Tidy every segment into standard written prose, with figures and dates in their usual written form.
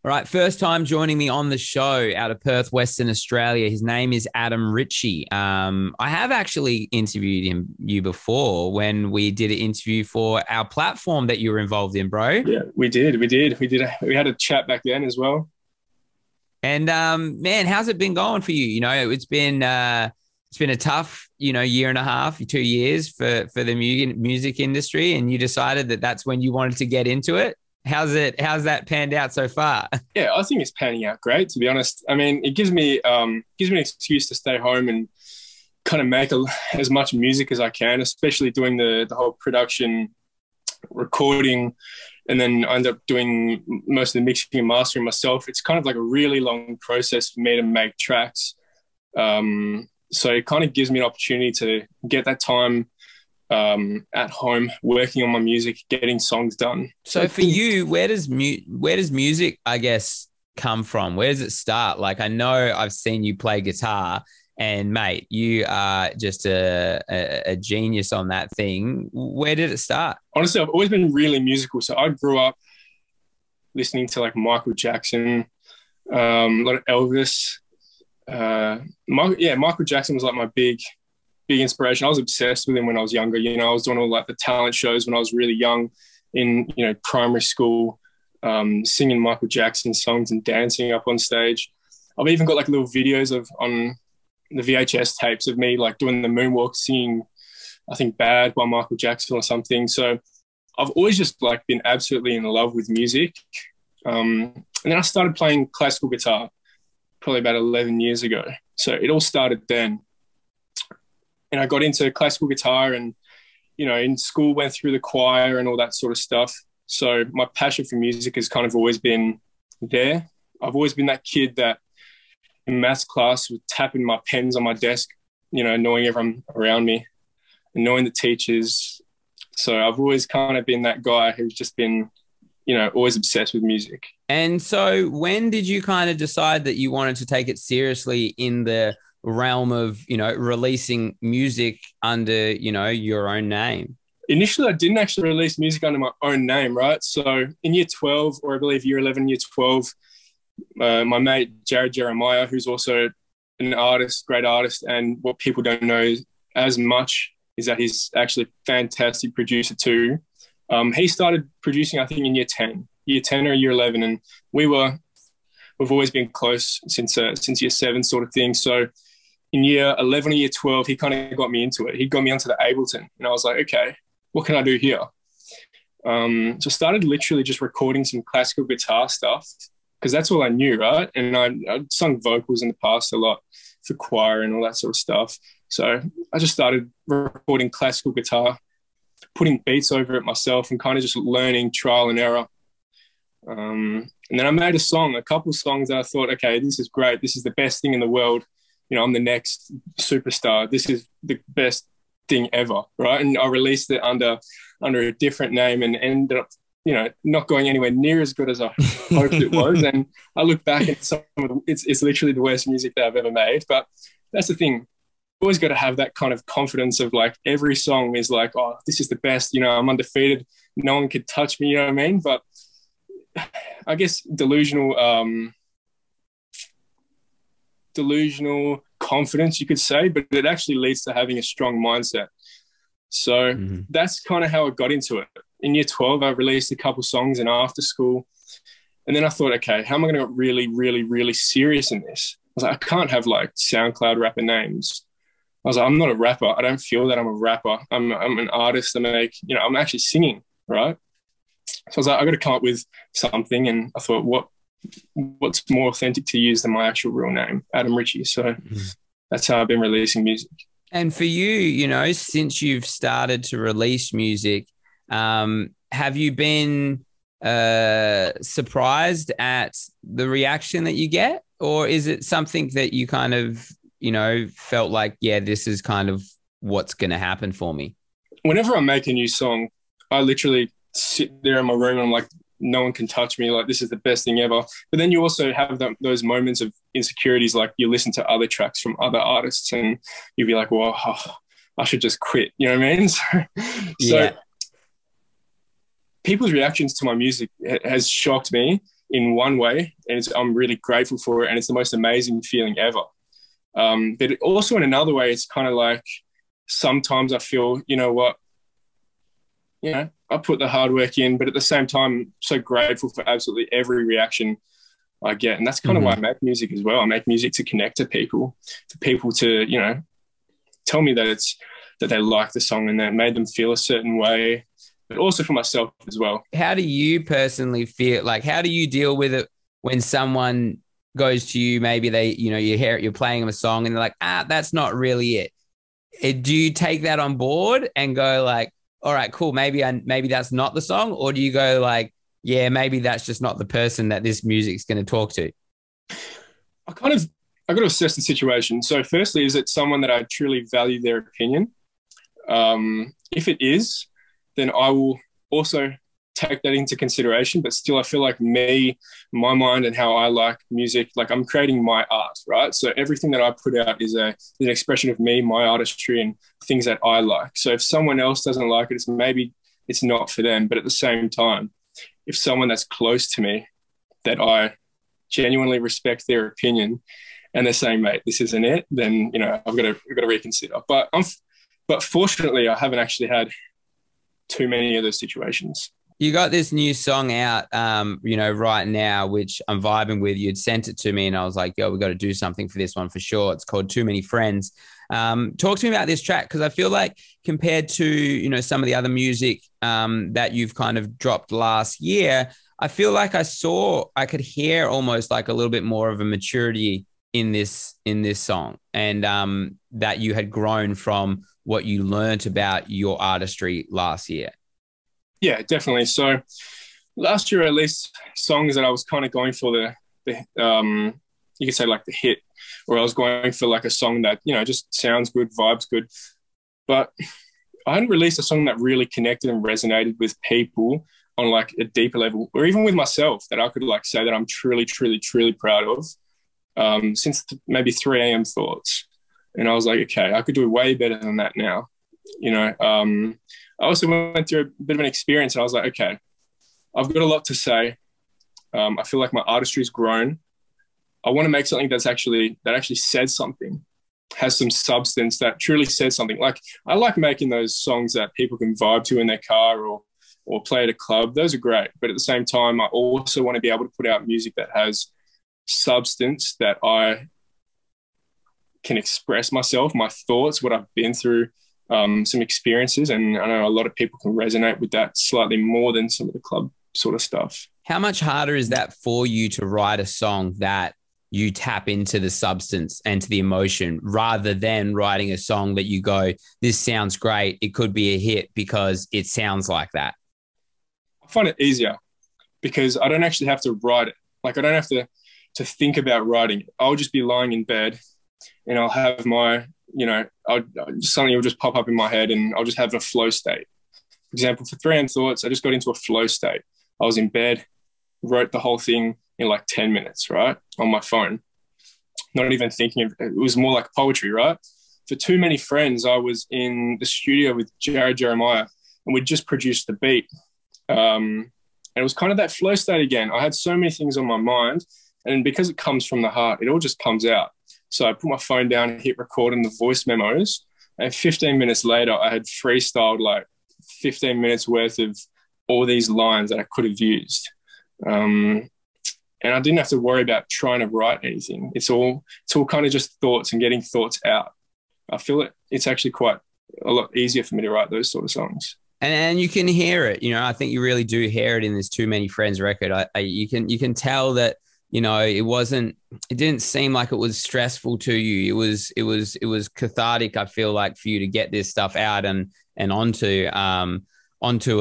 All right, first time joining me on the show out of Perth, Western Australia. His name is Adam Ricci. I have actually interviewed you before when we did an interview for our platform that you were involved in, bro. Yeah, we had a chat back then as well. And man, how's it been going for you? It's been a tough, year and a half, 2 years for the music industry, and you decided that that's when you wanted to get into it. How's that panned out so far? Yeah, I think it's panning out great, to be honest. I mean, it gives me an excuse to stay home and kind of make as much music as I can, especially doing the whole production, recording, and then I end up doing most of the mixing and mastering myself. It's kind of like a really long process for me to make tracks. So it kind of gives me an opportunity to get that time at home, working on my music, getting songs done. So for you, where does music, I guess, come from? Where does it start? Like, I know I've seen you play guitar, and mate, you are just a genius on that thing. Where did it start? Honestly, I've always been really musical. So I grew up listening to like Michael Jackson, a lot of Elvis. Michael Jackson was like my big inspiration. I was obsessed with him when I was younger. I was doing all like the talent shows when I was really young in, primary school, singing Michael Jackson songs and dancing up on stage. I've even got like little videos on the VHS tapes of me like doing the moonwalk, singing, I think, Bad by Michael Jackson or something. So I've always just like been absolutely in love with music. And then I started playing classical guitar probably about 11 years ago. So it all started then. And I got into classical guitar and, in school went through the choir and all that sort of stuff. So my passion for music has kind of always been there. I've always been that kid that in maths class was tapping my pens on my desk, knowing everyone around me and knowing the teachers. So I've always kind of been that guy who's just been, always obsessed with music. And so when did you kind of decide that you wanted to take it seriously in the realm of, releasing music under, your own name? Initially, I didn't actually release music under my own name, right? So in year 12, or I believe year 11, year 12, my mate, Jared Jeremiah, who's also an artist, great artist, and what people don't know as much is that he's actually a fantastic producer too. He started producing, I think, in year 10 or year 11, and we've always been close since year 7 sort of thing. So in year 11 or year 12, he kind of got me into it. He got me onto the Ableton, and I was like, okay, what can I do here? So I started literally just recording some classical guitar stuff because that's all I knew, right? And I'd sung vocals in the past a lot for choir and all that sort of stuff. So I just started recording classical guitar, putting beats over it myself and kind of just learning trial and error. And then I made a couple songs that I thought, okay, this is great. This is the best thing in the world. I'm the next superstar. This is the best thing ever, right? And I released it under a different name and ended up, not going anywhere near as good as I hoped it was. And I look back at it's literally the worst music that I've ever made. But that's the thing. Always got to have that kind of confidence of like every song is like, oh, this is the best. I'm undefeated. No one could touch me. You know what I mean? But I guess delusional confidence, you could say, but it actually leads to having a strong mindset. So that's kind of how I got into it. In year 12, I released a couple songs in after school. And then I thought, okay, how am I going to get really, really, really serious in this? I was like, I can't have like SoundCloud rapper names. I was like, I'm not a rapper. I don't feel that I'm a rapper. I'm an artist. I'm actually singing, right? So I was like, I got to come up with something. And I thought, what's more authentic to use than my actual real name, Adam Ricci. So that's how I've been releasing music. And for you, since you've started to release music, have you been surprised at the reaction that you get? Or is it something that you kind of, felt like, yeah, this is kind of what's going to happen for me? Whenever I make a new song, I literally sit there in my room and I'm like, no one can touch me. Like, this is the best thing ever. But then you also have those moments of insecurities. Like, you listen to other tracks from other artists and you'll be like, well, I should just quit. You know what I mean? So Yeah. people's reactions to my music has shocked me. in one way, and I'm really grateful for it, and it's the most amazing feeling ever. But also in another way, it's kind of like sometimes I feel, you know what, I put the hard work in, but at the same time, I'm so grateful for absolutely every reaction I get. And that's kind of why I make music as well. I make music to connect to people to, tell me that they like the song and that it made them feel a certain way, but also for myself as well. How do you personally feel? Like, how do you deal with it when someone goes to you, maybe you hear it, you're playing them a song and they're like, that's not really it. Do you take that on board and go like, all right, cool, maybe that's not the song? Or do you go like, yeah, maybe that's just not the person that this music's going to talk to? I got to assess the situation. So firstly, is it someone that I truly value their opinion? If it is, then I will also take that into consideration. But still, I feel like my mind and how I like music, like I'm creating my art, right? So everything that I put out is an expression of me, my artistry, and things that I like. So if someone else doesn't like it, maybe it's not for them. But at the same time, if someone that's close to me that I genuinely respect their opinion and they're saying, mate, this isn't it, then, I've got to reconsider. But fortunately, I haven't actually had too many of those situations. You got this new song out, right now, which I'm vibing with. You'd sent it to me and I was like, yo, we got to do something for this one for sure. It's called Too Many Friends. Talk to me about this track, because I feel like compared to, some of the other music that you've kind of dropped last year, I feel like I could hear almost like a little bit more of a maturity in this song, and that you had grown from what you learned about your artistry last year. Yeah, definitely. So last year I released songs that I was kind of going for the you could say like the hit, or I was going for like a song that, just sounds good, vibes good. But I hadn't released a song that really connected and resonated with people on like a deeper level, or even with myself, that I could like say that I'm truly, truly, truly proud of since maybe 3 a.m. Thoughts. And I was like, okay, I could do way better than that now. I also went through a bit of an experience, and I was like, okay, I've got a lot to say. I feel like my artistry's grown. I want to make something that actually says something, has some substance, that truly says something. Like, I like making those songs that people can vibe to in their car or play at a club. Those are great. But at the same time, I also want to be able to put out music that has substance, that I can express myself, my thoughts, what I've been through, some experiences. And I know a lot of people can resonate with that slightly more than some of the club sort of stuff. How much harder is that for you to write a song that you tap into the substance and to the emotion, rather than writing a song that you go, this sounds great, it could be a hit because it sounds like that? I find it easier because I don't actually have to write it. Like, I don't have to think about writing it. I'll just be lying in bed and I'll have my, something will just pop up in my head and I'll just have a flow state. For example, for 3 AM Thoughts, I just got into a flow state. I was in bed, wrote the whole thing in like 10 minutes, right, on my phone. Not even thinking of it. It was more like poetry, right? For Too Many Friends, I was in the studio with Jeremiah and we'd just produced the beat. And it was kind of that flow state again. I had so many things on my mind, and because it comes from the heart, it all just comes out. So I put my phone down and hit record in the voice memos. And 15 minutes later, I had freestyled like 15 minutes worth of all these lines that I could have used. And I didn't have to worry about trying to write anything. It's all kind of just thoughts and getting thoughts out. I feel it's actually quite a lot easier for me to write those sort of songs. And you can hear it. I think you really do hear it in this Too Many Friends record. You can tell that, it didn't seem like it was stressful to you. It was cathartic, I feel like, for you to get this stuff out and onto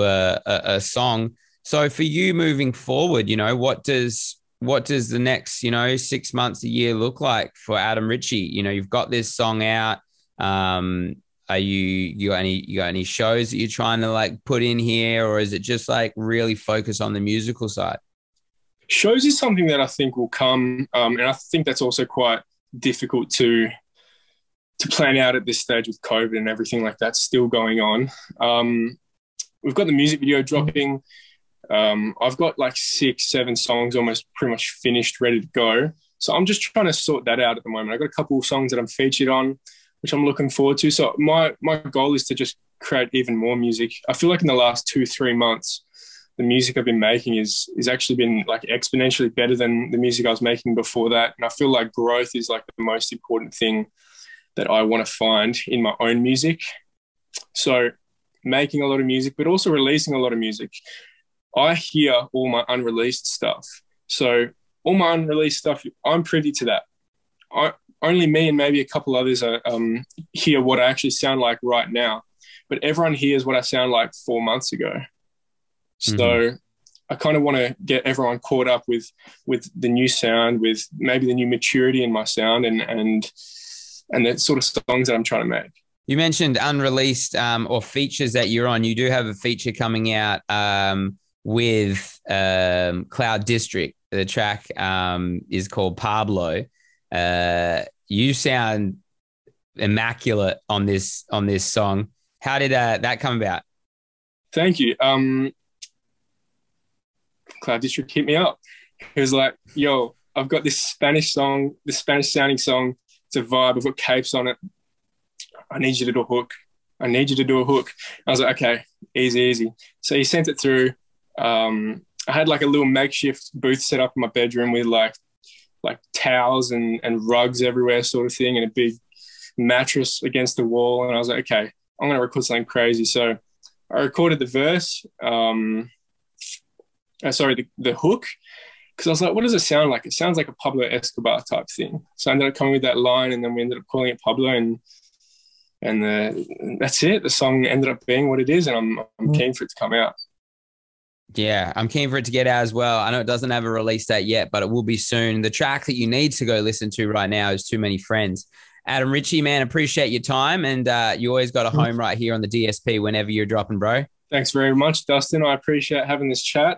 a song. So for you moving forward, what does the next, 6 months, a year look like for Adam Ricci? You've got this song out. You got any shows that you're trying to like put in here, or is it just like really focus on the musical side? Shows is something that I think will come, and I think that's also quite difficult to plan out at this stage with COVID and everything like that still going on. We've got the music video dropping I've got like 6, 7 songs almost pretty much finished, ready to go. So I'm just trying to sort that out at the moment. I've got a couple of songs that I'm featured on, which I'm looking forward to. So my goal is to just create even more music. I feel like in the last 2-3 months, the music I've been making is actually been like exponentially better than the music I was making before that. And I feel like growth is like the most important thing that I want to find in my own music. So making a lot of music, but also releasing a lot of music. I hear all my unreleased stuff. So all my unreleased stuff, I'm privy to that. Only me and maybe a couple others are, hear what I actually sound like right now. But everyone hears what I sound like 4 months ago. So I kind of want to get everyone caught up with the new sound, with maybe the new maturity in my sound and the sort of songs that I'm trying to make. You mentioned unreleased or features that you're on. You do have a feature coming out with Cloud District. The track is called Pablo. You sound immaculate on this song. How did that come about? Thank you. Cloud District hit me up. He was like, yo, I've got this Spanish song, this Spanish sounding song. It's a vibe. I've got capes on it. I need you to do a hook. I need you to do a hook. I was like, okay, easy. So he sent it through. I had like a little makeshift booth set up in my bedroom with like towels and rugs everywhere sort of thing and a big mattress against the wall. And I was like, okay, I'm going to record something crazy. So I recorded the verse. The hook, because I was like, what does it sound like? It sounds like a Pablo Escobar type thing. So I ended up coming with that line, and then we ended up calling it Pablo, and that's it. The song ended up being what it is, and I'm keen for it to come out. Yeah, I'm keen for it to get out as well. I know it doesn't have a release date yet, but it will be soon. The track that you need to go listen to right now is Too Many Friends. Adam Ricci, man, appreciate your time, and you always got a home right here on the DSP whenever you're dropping, bro. Thanks very much, Dustin. I appreciate having this chat.